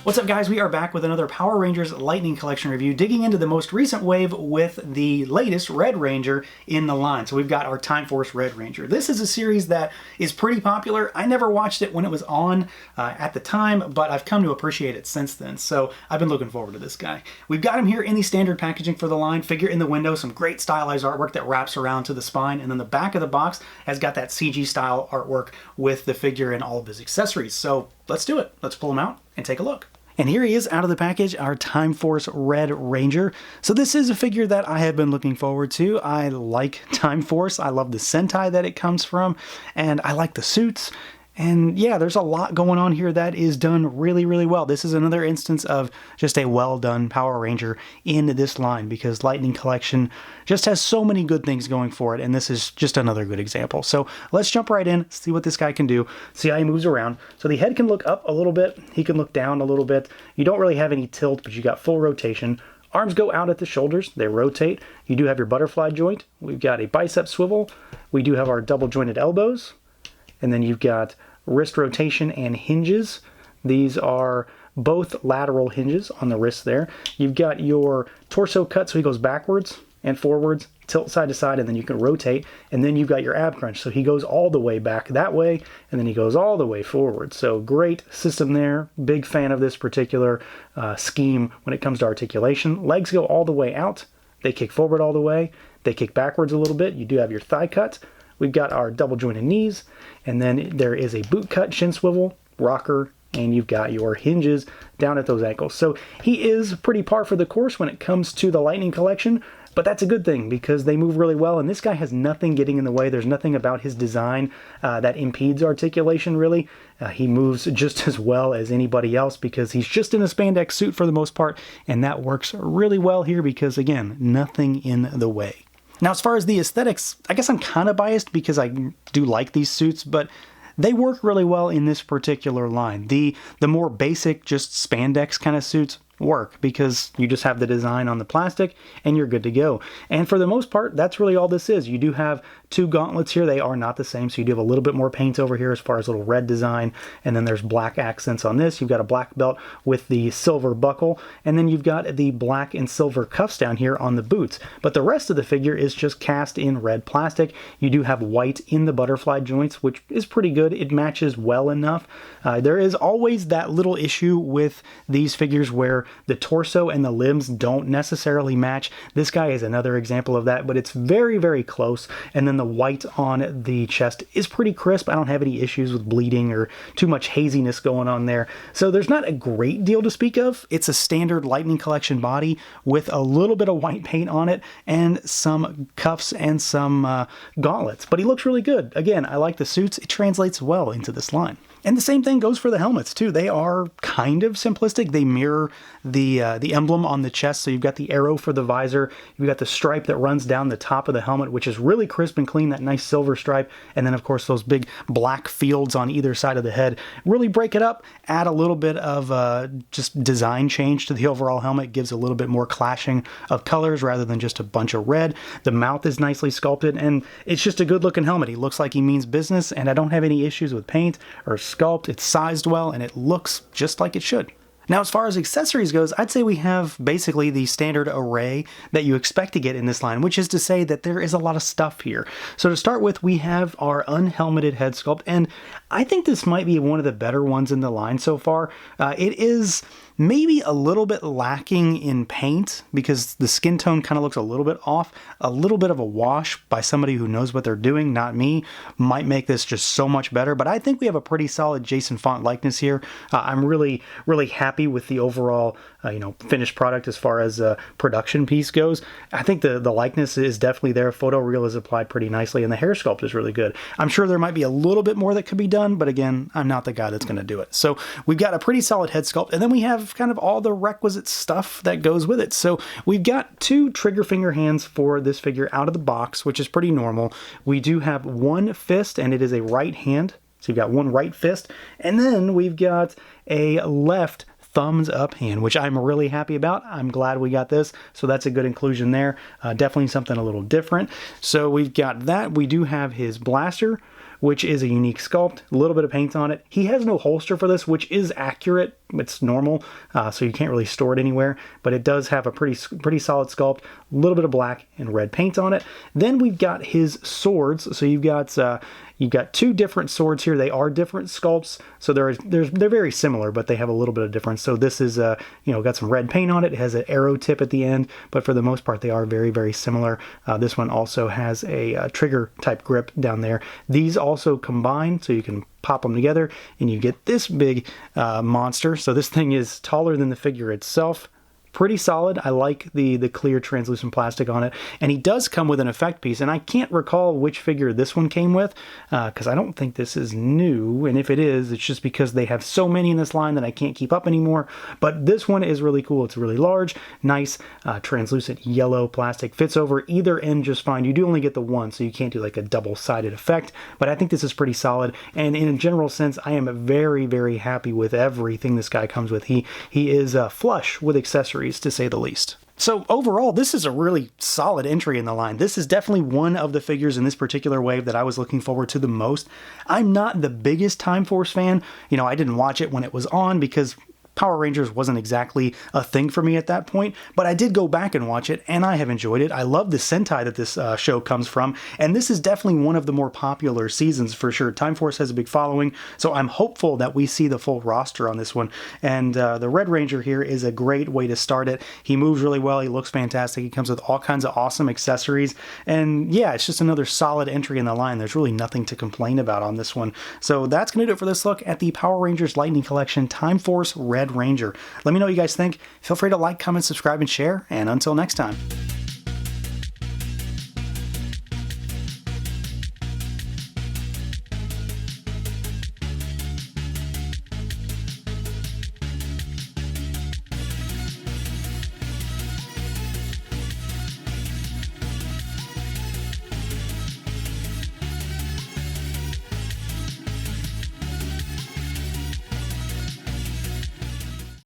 What's up, guys? We are back with another Power Rangers Lightning Collection review, digging into the most recent wave with the latest Red Ranger in the line. So we've got our Time Force Red Ranger. This is a series that is pretty popular. I never watched it when it was on at the time, but I've come to appreciate it since then. So I've been looking forward to this guy. We've got him here in the standard packaging for the line, figure in the window, some great stylized artwork that wraps around to the spine, and then the back of the box has got that CG style artwork with the figure and all of his accessories. So let's do it. Let's pull him out and take a look. And here he is out of the package, our Time Force Red Ranger. So this is a figure that I have been looking forward to. I like Time Force. I love the Sentai that it comes from, and I like the suits. And yeah, there's a lot going on here that is done really, really well. This is another instance of just a well-done Power Ranger in this line, because Lightning Collection just has so many good things going for it, and this is just another good example. So let's jump right in, see what this guy can do, see how he moves around. So the head can look up a little bit, he can look down a little bit. You don't really have any tilt, but you got full rotation. Arms go out at the shoulders, they rotate. You do have your butterfly joint. We've got a bicep swivel. We do have our double jointed elbows. And then you've got wrist rotation and hinges. These are both lateral hinges on the wrist there. You've got your torso cut, so he goes backwards and forwards, tilt side to side, and then you can rotate. And then you've got your ab crunch, so he goes all the way back that way, and then he goes all the way forward. So great system there. Big fan of this particular scheme when it comes to articulation. Legs go all the way out. They kick forward all the way. They kick backwards a little bit. You do have your thigh cut. We've got our double jointed knees, and then there is a boot cut, shin swivel, rocker, and you've got your hinges down at those ankles. So he is pretty par for the course when it comes to the Lightning Collection, but that's a good thing because they move really well, and this guy has nothing getting in the way. There's nothing about his design that impedes articulation, really. He moves just as well as anybody else because he's just in a spandex suit for the most part, and that works really well here because, again, nothing in the way. Now, as far as the aesthetics, I guess I'm kind of biased because I do like these suits, but they work really well in this particular line. The more basic, just spandex kind of suits work because you just have the design on the plastic and you're good to go. And for the most part, that's really all this is. You do have two gauntlets here. They are not the same, so you do have a little bit more paint over here as far as little red design, and then there's black accents on this. You've got a black belt with the silver buckle, and then you've got the black and silver cuffs down here on the boots. But the rest of the figure is just cast in red plastic. You do have white in the butterfly joints, which is pretty good. It matches well enough. There is always that little issue with these figures where the torso and the limbs don't necessarily match. This guy is another example of that, but it's very, very close. And then the white on the chest is pretty crisp. I don't have any issues with bleeding or too much haziness going on there. So there's not a great deal to speak of. It's a standard Lightning Collection body with a little bit of white paint on it and some cuffs and some gauntlets. But he looks really good. Again, I like the suits. It translates well into this line. And the same thing goes for the helmets too. They are kind of simplistic. They mirror the emblem on the chest. So you've got the arrow for the visor. You've got the stripe that runs down the top of the helmet, which is really crisp and clean, that nice silver stripe. And then of course those big black fields on either side of the head. Really break it up, add a little bit of just design change to the overall helmet. Gives a little bit more clashing of colors rather than just a bunch of red. The mouth is nicely sculpted, and it's just a good looking helmet. He looks like he means business, and I don't have any issues with paint or sculpt. It's sized well and it looks just like it should. Now, as far as accessories goes, I'd say we have basically the standard array that you expect to get in this line, which is to say that there is a lot of stuff here. So to start with, we have our unhelmeted head sculpt, and I think this might be one of the better ones in the line so far. It is maybe a little bit lacking in paint because the skin tone kind of looks a little bit off. A little bit of a wash by somebody who knows what they're doing, not me, might make this just so much better. But I think we have a pretty solid Jason Font likeness here. I'm really, really happy with the overall finished product as far as production piece goes. I think the likeness is definitely there. Photoreal is applied pretty nicely, and the hair sculpt is really good. I'm sure there might be a little bit more that could be done, but again, I'm not the guy that's going to do it. So we've got a pretty solid head sculpt, and then we have kind of all the requisite stuff that goes with it. So we've got two trigger finger hands for this figure out of the box, which is pretty normal. We do have one fist, and it is a right hand. So you've got one right fist, and then we've got a left thumbs up hand, which I'm really happy about. I'm glad we got this. So that's a good inclusion there. Definitely something a little different. So we've got that. We do have his blaster. which is a unique sculpt, a little bit of paint on it. He has no holster for this, which is accurate. It's normal, so you can't really store it anywhere, but it does have a pretty solid sculpt, a little bit of black and red paint on it. Then we've got his swords. So you've got two different swords here. They are different sculpts, so they're very similar, but they have a little bit of difference. So this is got some red paint on it. It has an arrow tip at the end, but for the most part, they are very, very similar. This one also has a trigger type grip down there. These also combine, so you can pop them together, and you get this big monster. So this thing is taller than the figure itself. Pretty solid. I like the clear translucent plastic on it. And he does come with an effect piece, and I can't recall which figure this one came with, because I don't think this is new, and if it is, it's just because they have so many in this line that I can't keep up anymore. But this one is really cool. It's really large, nice, translucent yellow plastic. Fits over either end just fine. You do only get the one, so you can't do like a double-sided effect, but I think this is pretty solid, and in a general sense, I am very, very happy with everything this guy comes with. He is flush with accessories, to say the least. So overall, this is a really solid entry in the line. This is definitely one of the figures in this particular wave that I was looking forward to the most. I'm not the biggest Time Force fan. I didn't watch it when it was on because Power Rangers wasn't exactly a thing for me at that point, but I did go back and watch it, and I have enjoyed it. I love the Sentai that this show comes from, and this is definitely one of the more popular seasons for sure. Time Force has a big following, so I'm hopeful that we see the full roster on this one, and the Red Ranger here is a great way to start it. He moves really well, he looks fantastic, he comes with all kinds of awesome accessories, and yeah, it's just another solid entry in the line. There's really nothing to complain about on this one. So that's going to do it for this look at the Power Rangers Lightning Collection Time Force Red Ranger. Let me know what you guys think. Feel free to like, comment, subscribe, and share, and until next time.